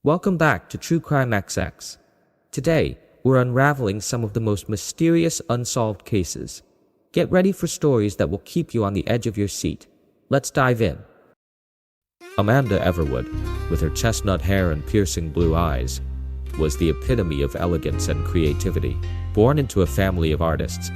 Welcome back to True Crime XX. Today, we're unraveling some of the most mysterious unsolved cases. Get ready for stories that will keep you on the edge of your seat. Let's dive in. Amanda Everwood, with her chestnut hair and piercing blue eyes, was the epitome of elegance and creativity. Born into a family of artists,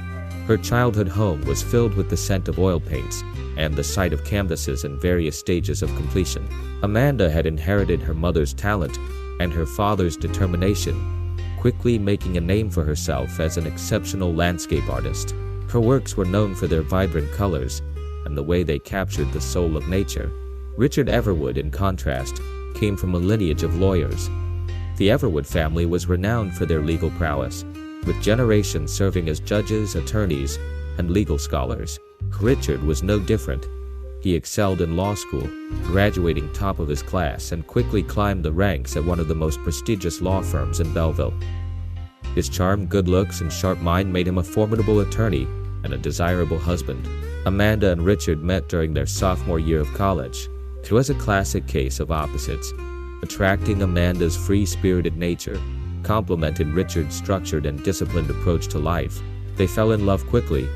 her childhood home was filled with the scent of oil paints and the sight of canvases in various stages of completion. Amanda had inherited her mother's talent and her father's determination, quickly making a name for herself as an exceptional landscape artist. Her works were known for their vibrant colors and the way they captured the soul of nature. Richard Everwood, in contrast, came from a lineage of lawyers. The Everwood family was renowned for their legal prowess, with generations serving as judges, attorneys, and legal scholars. Richard was no different. He excelled in law school, graduating top of his class, and quickly climbed the ranks at one of the most prestigious law firms in Belleville. His charm, good looks, and sharp mind made him a formidable attorney and a desirable husband. Amanda and Richard met during their sophomore year of college. It was a classic case of opposites. Attracting Amanda's free-spirited nature complemented Richard's structured and disciplined approach to life. They fell in love quickly,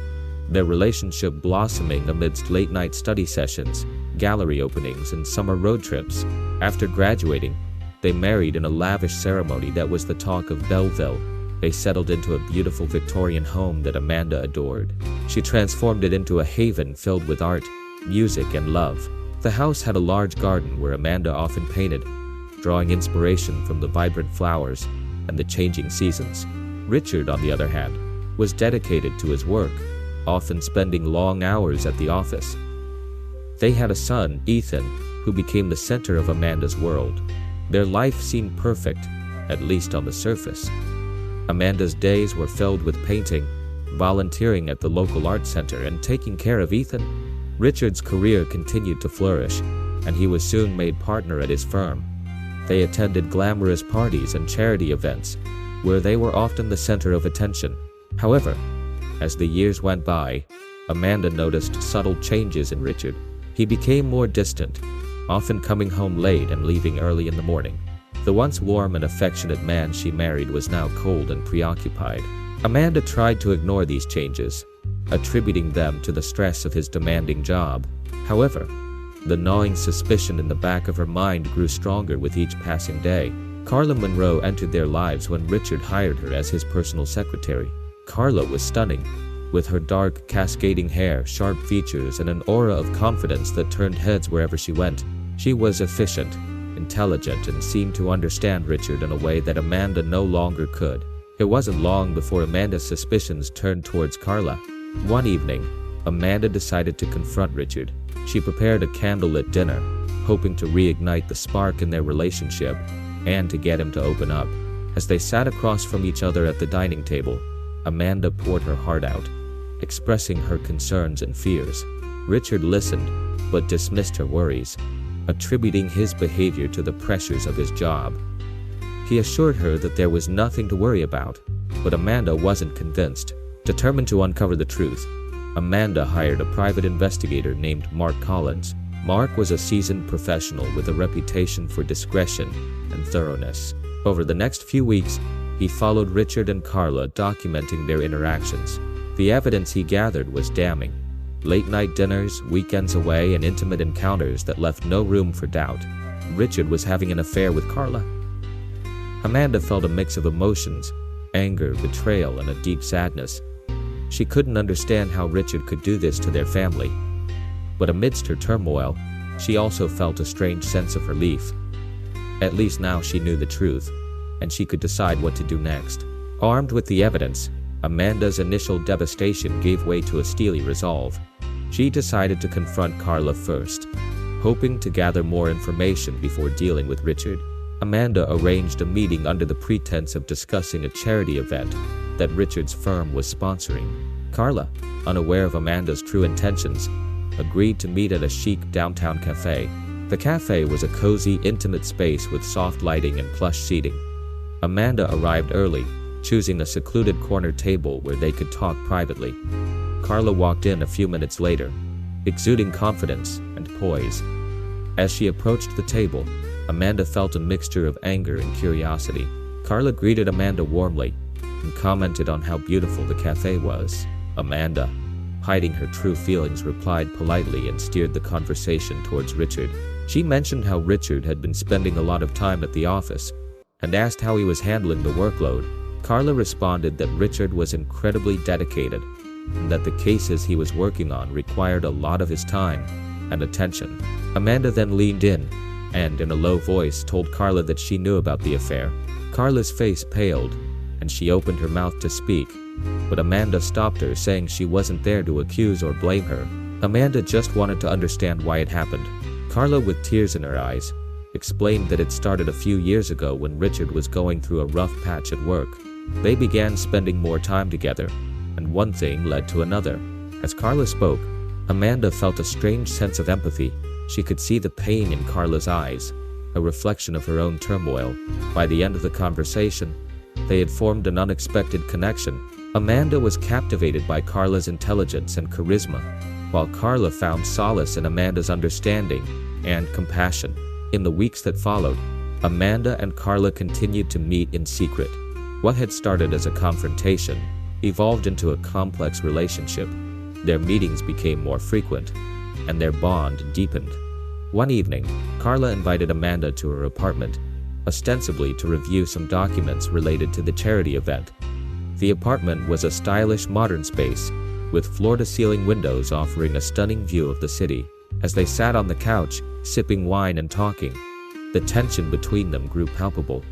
their relationship blossoming amidst late-night study sessions, gallery openings, and summer road trips. After graduating, they married in a lavish ceremony that was the talk of Belleville. They settled into a beautiful Victorian home that Amanda adored. She transformed it into a haven filled with art, music, and love. The house had a large garden where Amanda often painted, drawing inspiration from the vibrant flowers and the changing seasons. Richard, on the other hand, was dedicated to his work, often spending long hours at the office. They had a son, Ethan, who became the center of Amanda's world. Their life seemed perfect, at least on the surface. Amanda's days were filled with painting, volunteering at the local art center, and taking care of Ethan. Richard's career continued to flourish, and he was soon made partner at his firm. They attended glamorous parties and charity events, where they were often the center of attention. However, as the years went by, Amanda noticed subtle changes in Richard. He became more distant, often coming home late and leaving early in the morning. The once warm and affectionate man she married was now cold and preoccupied. Amanda tried to ignore these changes, attributing them to the stress of his demanding job. However, the gnawing suspicion in the back of her mind grew stronger with each passing day. Carla Monroe entered their lives when Richard hired her as his personal secretary. Carla was stunning, with her dark, cascading hair, sharp features, and an aura of confidence that turned heads wherever she went. She was efficient, intelligent, and seemed to understand Richard in a way that Amanda no longer could. It wasn't long before Amanda's suspicions turned towards Carla. One evening, Amanda decided to confront Richard. She prepared a candlelit dinner, hoping to reignite the spark in their relationship and to get him to open up. As they sat across from each other at the dining table, Amanda poured her heart out, expressing her concerns and fears. Richard listened, but dismissed her worries, attributing his behavior to the pressures of his job. He assured her that there was nothing to worry about, but Amanda wasn't convinced. Determined to uncover the truth, Amanda hired a private investigator named Mark Collins. Mark was a seasoned professional with a reputation for discretion and thoroughness. Over the next few weeks, he followed Richard and Carla, documenting their interactions. The evidence he gathered was damning. Late-night dinners, weekends away, and intimate encounters that left no room for doubt. Richard was having an affair with Carla. Amanda felt a mix of emotions, anger, betrayal, and a deep sadness. She couldn't understand how Richard could do this to their family. But amidst her turmoil, she also felt a strange sense of relief. At least now she knew the truth, and she could decide what to do next. Armed with the evidence, Amanda's initial devastation gave way to a steely resolve. She decided to confront Carla first, hoping to gather more information before dealing with Richard. Amanda arranged a meeting under the pretense of discussing a charity event that Richard's firm was sponsoring. Carla, unaware of Amanda's true intentions, agreed to meet at a chic downtown cafe. The cafe was a cozy, intimate space with soft lighting and plush seating. Amanda arrived early, choosing a secluded corner table where they could talk privately. Carla walked in a few minutes later, exuding confidence and poise. As she approached the table, Amanda felt a mixture of anger and curiosity. Carla greeted Amanda warmly and commented on how beautiful the cafe was. Amanda, hiding her true feelings, replied politely and steered the conversation towards Richard. She mentioned how Richard had been spending a lot of time at the office and asked how he was handling the workload. Carla responded that Richard was incredibly dedicated and that the cases he was working on required a lot of his time and attention. Amanda then leaned in and, in a low voice, told Carla that she knew about the affair. Carla's face paled and she opened her mouth to speak, but Amanda stopped her, saying she wasn't there to accuse or blame her. Amanda just wanted to understand why it happened. Carla, with tears in her eyes, explained that it started a few years ago when Richard was going through a rough patch at work. They began spending more time together, and one thing led to another. As Carla spoke, Amanda felt a strange sense of empathy. She could see the pain in Carla's eyes, a reflection of her own turmoil. By the end of the conversation, they had formed an unexpected connection. Amanda was captivated by Carla's intelligence and charisma, while Carla found solace in Amanda's understanding and compassion. In the weeks that followed, Amanda and Carla continued to meet in secret. What had started as a confrontation evolved into a complex relationship. Their meetings became more frequent, and their bond deepened. One evening, Carla invited Amanda to her apartment, ostensibly to review some documents related to the charity event. The apartment was a stylish modern space, with floor-to-ceiling windows offering a stunning view of the city. As they sat on the couch, sipping wine and talking, the tension between them grew palpable.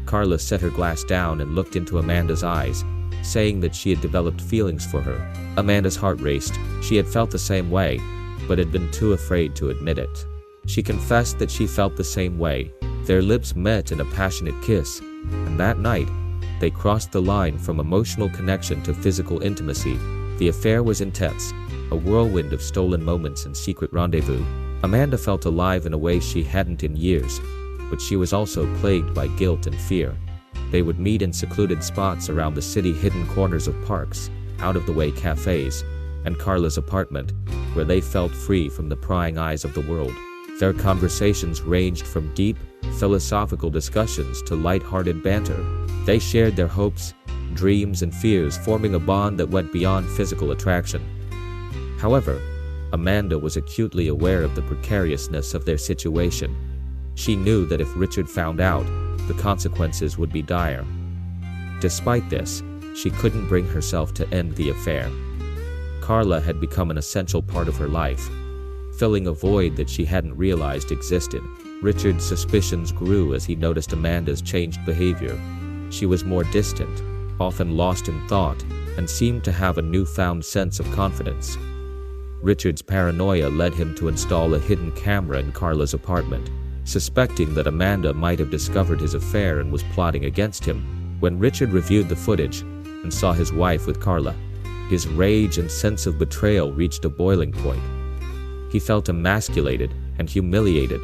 Carla set her glass down and looked into Amanda's eyes, saying that she had developed feelings for her. Amanda's heart raced. She had felt the same way, but had been too afraid to admit it. She confessed that she felt the same way. Their lips met in a passionate kiss, and that night, they crossed the line from emotional connection to physical intimacy. The affair was intense, a whirlwind of stolen moments and secret rendezvous. Amanda felt alive in a way she hadn't in years, but she was also plagued by guilt and fear. They would meet in secluded spots around the city, hidden corners of parks, out-of-the-way cafes, and Carla's apartment, where they felt free from the prying eyes of the world. Their conversations ranged from deep, philosophical discussions to light-hearted banter. They shared their hopes, dreams, and fears, forming a bond that went beyond physical attraction. However, Amanda was acutely aware of the precariousness of their situation. She knew that if Richard found out, the consequences would be dire. Despite this, she couldn't bring herself to end the affair. Carla had become an essential part of her life, filling a void that she hadn't realized existed. Richard's suspicions grew as he noticed Amanda's changed behavior. She was more distant, often lost in thought, and seemed to have a newfound sense of confidence. Richard's paranoia led him to install a hidden camera in Carla's apartment, suspecting that Amanda might have discovered his affair and was plotting against him. When Richard reviewed the footage and saw his wife with Carla, his rage and sense of betrayal reached a boiling point. He felt emasculated and humiliated,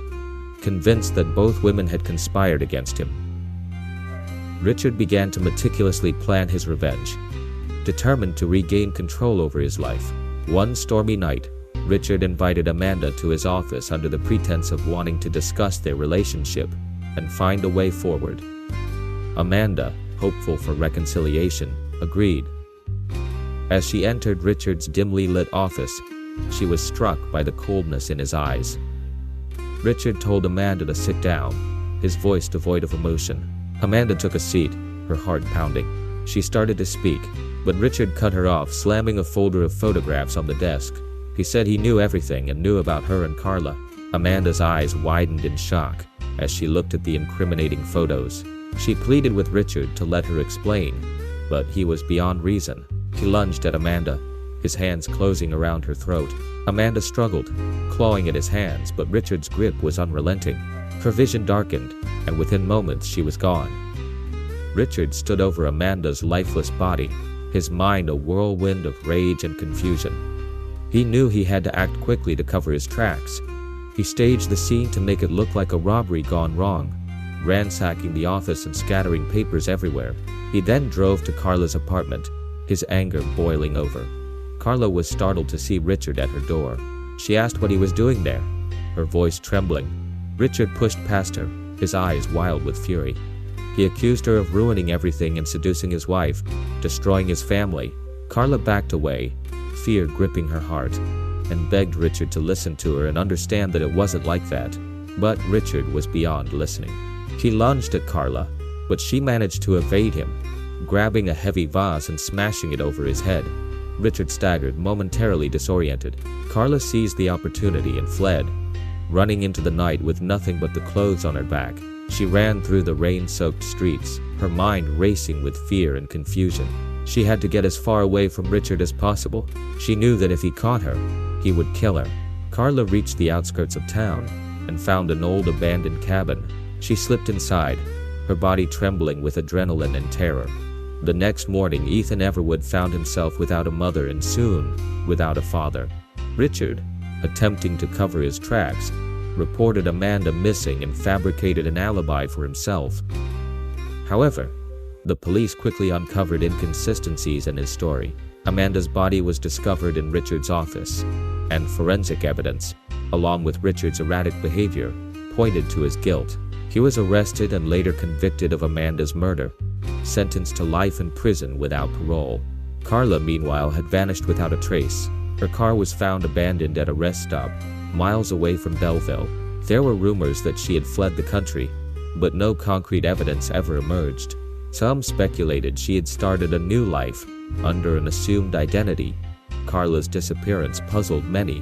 convinced that both women had conspired against him. Richard began to meticulously plan his revenge, determined to regain control over his life. One stormy night, Richard invited Amanda to his office under the pretense of wanting to discuss their relationship and find a way forward. Amanda, hopeful for reconciliation, agreed. As she entered Richard's dimly lit office, she was struck by the coldness in his eyes. Richard told Amanda to sit down, his voice devoid of emotion. Amanda took a seat, her heart pounding. She started to speak, but Richard cut her off, slamming a folder of photographs on the desk. He said he knew everything and knew about her and Carla. Amanda's eyes widened in shock as she looked at the incriminating photos. She pleaded with Richard to let her explain, but he was beyond reason. He lunged at Amanda, his hands closing around her throat. Amanda struggled, clawing at his hands, but Richard's grip was unrelenting. Her vision darkened, and within moments she was gone. Richard stood over Amanda's lifeless body, his mind a whirlwind of rage and confusion. He knew he had to act quickly to cover his tracks. He staged the scene to make it look like a robbery gone wrong, ransacking the office and scattering papers everywhere. He then drove to Carla's apartment, his anger boiling over. Carla was startled to see Richard at her door. She asked what he was doing there, her voice trembling. Richard pushed past her, his eyes wild with fury. He accused her of ruining everything and seducing his wife, destroying his family. Carla backed away, fear gripping her heart, and begged Richard to listen to her and understand that it wasn't like that. But Richard was beyond listening. He lunged at Carla, but she managed to evade him, grabbing a heavy vase and smashing it over his head. Richard staggered, momentarily disoriented. Carla seized the opportunity and fled, running into the night with nothing but the clothes on her back. She ran through the rain-soaked streets, her mind racing with fear and confusion. She had to get as far away from Richard as possible. She knew that if he caught her, he would kill her. Carla reached the outskirts of town and found an old abandoned cabin. She slipped inside, her body trembling with adrenaline and terror. The next morning, Ethan Everwood found himself without a mother and soon without a father. Richard, attempting to cover his tracks, reported Amanda missing and fabricated an alibi for himself. However, the police quickly uncovered inconsistencies in his story. Amanda's body was discovered in Richard's office, and forensic evidence, along with Richard's erratic behavior, pointed to his guilt. He was arrested and later convicted of Amanda's murder, sentenced to life in prison without parole. Carla, meanwhile, had vanished without a trace. Her car was found abandoned at a rest stop, miles away from Belleville. There were rumors that she had fled the country, but no concrete evidence ever emerged. Some speculated she had started a new life under an assumed identity. Carla's disappearance puzzled many.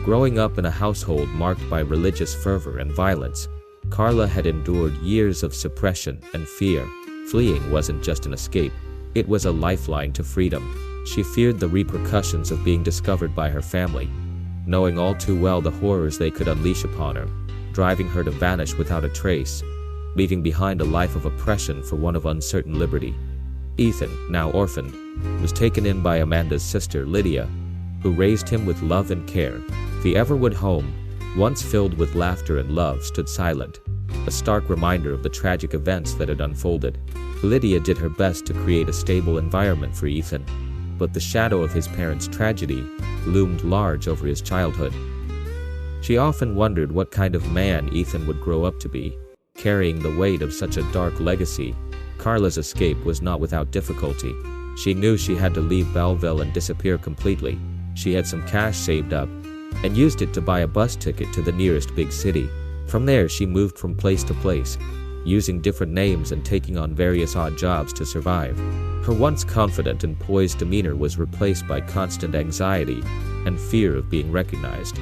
Growing up in a household marked by religious fervor and violence, Carla had endured years of suppression and fear. Fleeing wasn't just an escape, it was a lifeline to freedom. She feared the repercussions of being discovered by her family, knowing all too well the horrors they could unleash upon her, driving her to vanish without a trace, leaving behind a life of oppression for one of uncertain liberty. Ethan, now orphaned, was taken in by Amanda's sister Lydia, who raised him with love and care. The Everwood home, once filled with laughter and love, stood silent, a stark reminder of the tragic events that had unfolded. Lydia did her best to create a stable environment for Ethan, but the shadow of his parents' tragedy loomed large over his childhood. She often wondered what kind of man Ethan would grow up to be, carrying the weight of such a dark legacy. Carla's escape was not without difficulty. She knew she had to leave Belleville and disappear completely. She had some cash saved up and used it to buy a bus ticket to the nearest big city. From there, she moved from place to place, using different names and taking on various odd jobs to survive. Her once confident and poised demeanor was replaced by constant anxiety and fear of being recognized.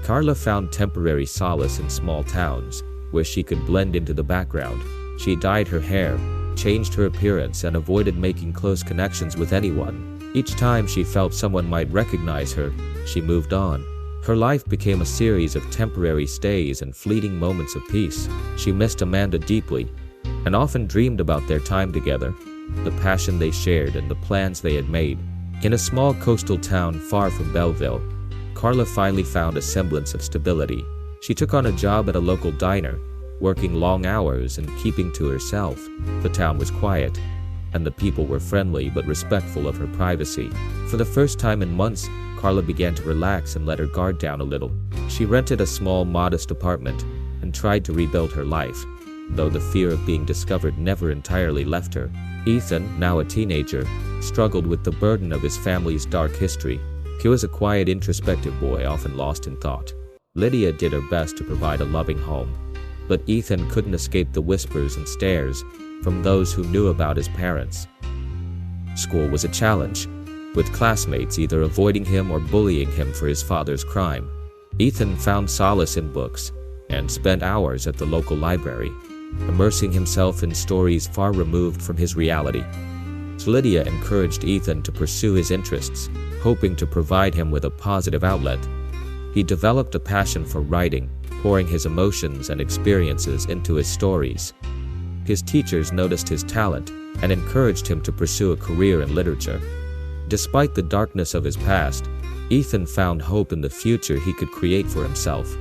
Carla found temporary solace in small towns, where she could blend into the background. She dyed her hair, changed her appearance, and avoided making close connections with anyone. Each time she felt someone might recognize her, she moved on. Her life became a series of temporary stays and fleeting moments of peace. She missed Amanda deeply, and often dreamed about their time together, the passion they shared and the plans they had made. In a small coastal town far from Belleville, Carla finally found a semblance of stability. She took on a job at a local diner, working long hours and keeping to herself. The town was quiet, and the people were friendly but respectful of her privacy. For the first time in months, Carla began to relax and let her guard down a little. She rented a small, modest apartment and tried to rebuild her life, though the fear of being discovered never entirely left her. Ethan, now a teenager, struggled with the burden of his family's dark history. He was a quiet, introspective boy, often lost in thought. Lydia did her best to provide a loving home, but Ethan couldn't escape the whispers and stares from those who knew about his parents. School was a challenge, with classmates either avoiding him or bullying him for his father's crime. Ethan found solace in books and spent hours at the local library, immersing himself in stories far removed from his reality. Lydia encouraged Ethan to pursue his interests, hoping to provide him with a positive outlet. He developed a passion for writing, pouring his emotions and experiences into his stories. His teachers noticed his talent and encouraged him to pursue a career in literature. Despite the darkness of his past, Ethan found hope in the future he could create for himself.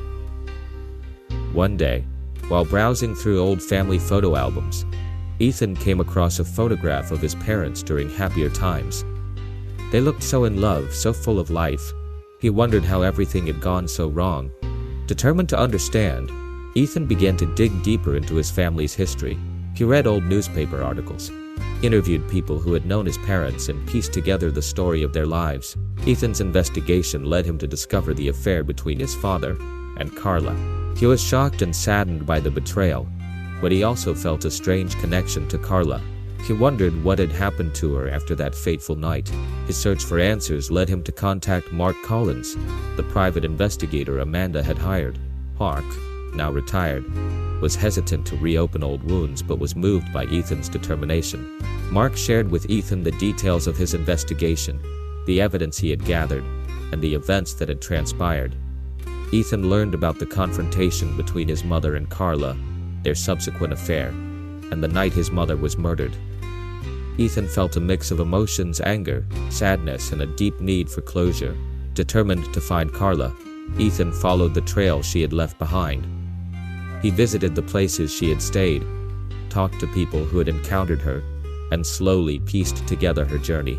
One day, while browsing through old family photo albums, Ethan came across a photograph of his parents during happier times. They looked so in love, so full of life. He wondered how everything had gone so wrong. Determined to understand, Ethan began to dig deeper into his family's history. He read old newspaper articles, interviewed people who had known his parents, and pieced together the story of their lives. Ethan's investigation led him to discover the affair between his father and Carla. He was shocked and saddened by the betrayal, but he also felt a strange connection to Carla. He wondered what had happened to her after that fateful night. His search for answers led him to contact Mark Collins, the private investigator Amanda had hired. Mark, now retired, was hesitant to reopen old wounds but was moved by Ethan's determination. Mark shared with Ethan the details of his investigation, the evidence he had gathered, and the events that had transpired. Ethan learned about the confrontation between his mother and Carla, their subsequent affair, and the night his mother was murdered. Ethan felt a mix of emotions, anger, sadness, and a deep need for closure. Determined to find Carla, Ethan followed the trail she had left behind. He visited the places she had stayed, talked to people who had encountered her, and slowly pieced together her journey.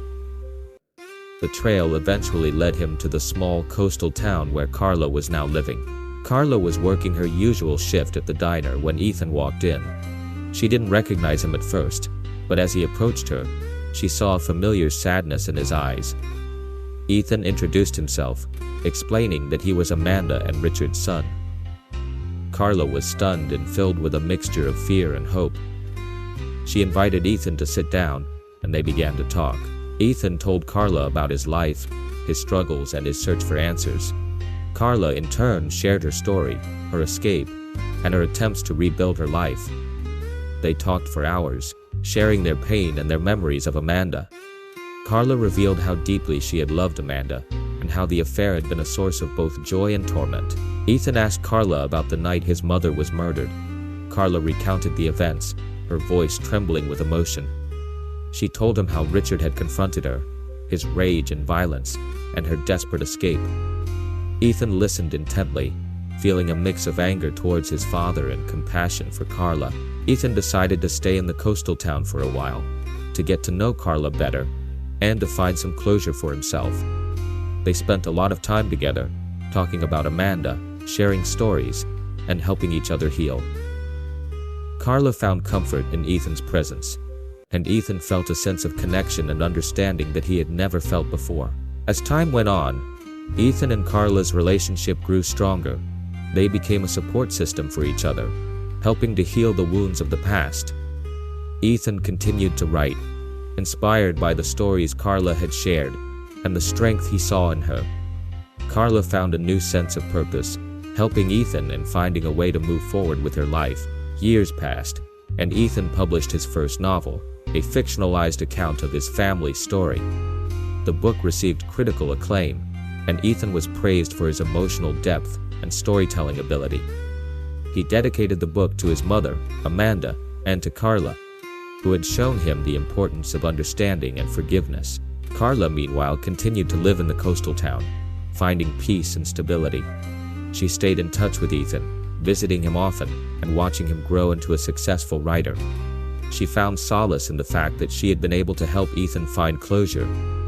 The trail eventually led him to the small coastal town where Carla was now living. Carla was working her usual shift at the diner when Ethan walked in. She didn't recognize him at first, but as he approached her, she saw a familiar sadness in his eyes. Ethan introduced himself, explaining that he was Amanda and Richard's son. Carla was stunned and filled with a mixture of fear and hope. She invited Ethan to sit down, and they began to talk. Ethan told Carla about his life, his struggles, and his search for answers. Carla, in turn, shared her story, her escape, and her attempts to rebuild her life. They talked for hours, sharing their pain and their memories of Amanda. Carla revealed how deeply she had loved Amanda, and how the affair had been a source of both joy and torment. Ethan asked Carla about the night his mother was murdered. Carla recounted the events, her voice trembling with emotion. She told him how Richard had confronted her, his rage and violence, and her desperate escape. Ethan listened intently, feeling a mix of anger towards his father and compassion for Carla. Ethan decided to stay in the coastal town for a while, to get to know Carla better, and to find some closure for himself. They spent a lot of time together, talking about Amanda, sharing stories, and helping each other heal. Carla found comfort in Ethan's presence, and Ethan felt a sense of connection and understanding that he had never felt before. As time went on, Ethan and Carla's relationship grew stronger. They became a support system for each other, helping to heal the wounds of the past. Ethan continued to write, inspired by the stories Carla had shared and the strength he saw in her. Carla found a new sense of purpose, helping Ethan in finding a way to move forward with her life. Years passed, and Ethan published his first novel, a fictionalized account of his family's story. The book received critical acclaim, and Ethan was praised for his emotional depth and storytelling ability. He dedicated the book to his mother, Amanda, and to Carla, who had shown him the importance of understanding and forgiveness. Carla, meanwhile, continued to live in the coastal town, finding peace and stability. She stayed in touch with Ethan, visiting him often and watching him grow into a successful writer. She found solace in the fact that she had been able to help Ethan find closure,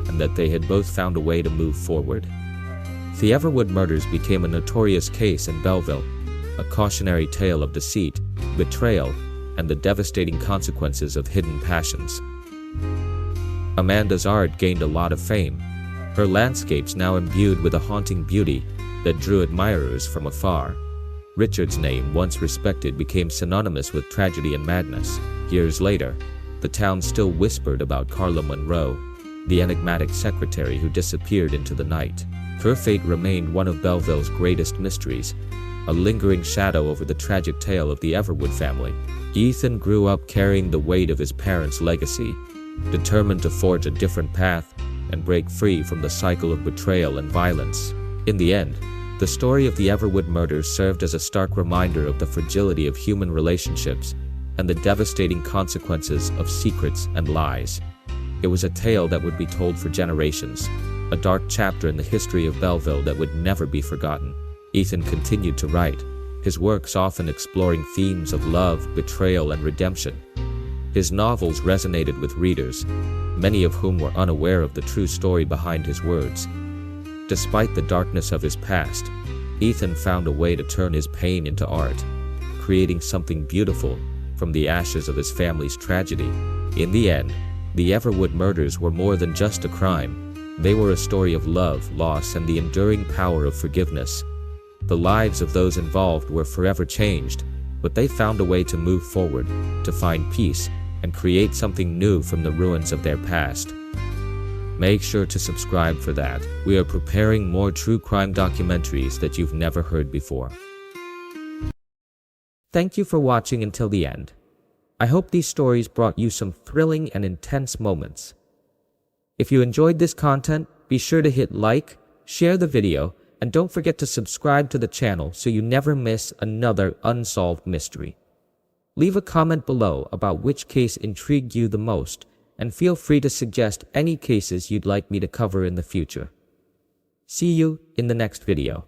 and that they had both found a way to move forward. The Everwood murders became a notorious case in Belleville, a cautionary tale of deceit, betrayal, and the devastating consequences of hidden passions. Amanda's art gained a lot of fame, her landscapes now imbued with a haunting beauty that drew admirers from afar. Richard's name, once respected, became synonymous with tragedy and madness. Years later, the town still whispered about Carla Monroe, the enigmatic secretary who disappeared into the night. Her fate remained one of Belleville's greatest mysteries, a lingering shadow over the tragic tale of the Everwood family. Ethan grew up carrying the weight of his parents' legacy, determined to forge a different path and break free from the cycle of betrayal and violence. In the end, the story of the Everwood murders served as a stark reminder of the fragility of human relationships and the devastating consequences of secrets and lies. It was a tale that would be told for generations, a dark chapter in the history of Belleville that would never be forgotten. Ethan continued to write, his works often exploring themes of love, betrayal, and redemption. His novels resonated with readers, many of whom were unaware of the true story behind his words. Despite the darkness of his past, Ethan found a way to turn his pain into art, creating something beautiful from the ashes of his family's tragedy. In the end, the Everwood murders were more than just a crime. They were a story of love, loss, and the enduring power of forgiveness. The lives of those involved were forever changed, but they found a way to move forward, to find peace, and create something new from the ruins of their past. Make sure to subscribe for that. We are preparing more true crime documentaries that you've never heard before. Thank you for watching until the end. I hope these stories brought you some thrilling and intense moments. If you enjoyed this content, be sure to hit like, share the video, and don't forget to subscribe to the channel so you never miss another unsolved mystery. Leave a comment below about which case intrigued you the most, and feel free to suggest any cases you'd like me to cover in the future. See you in the next video.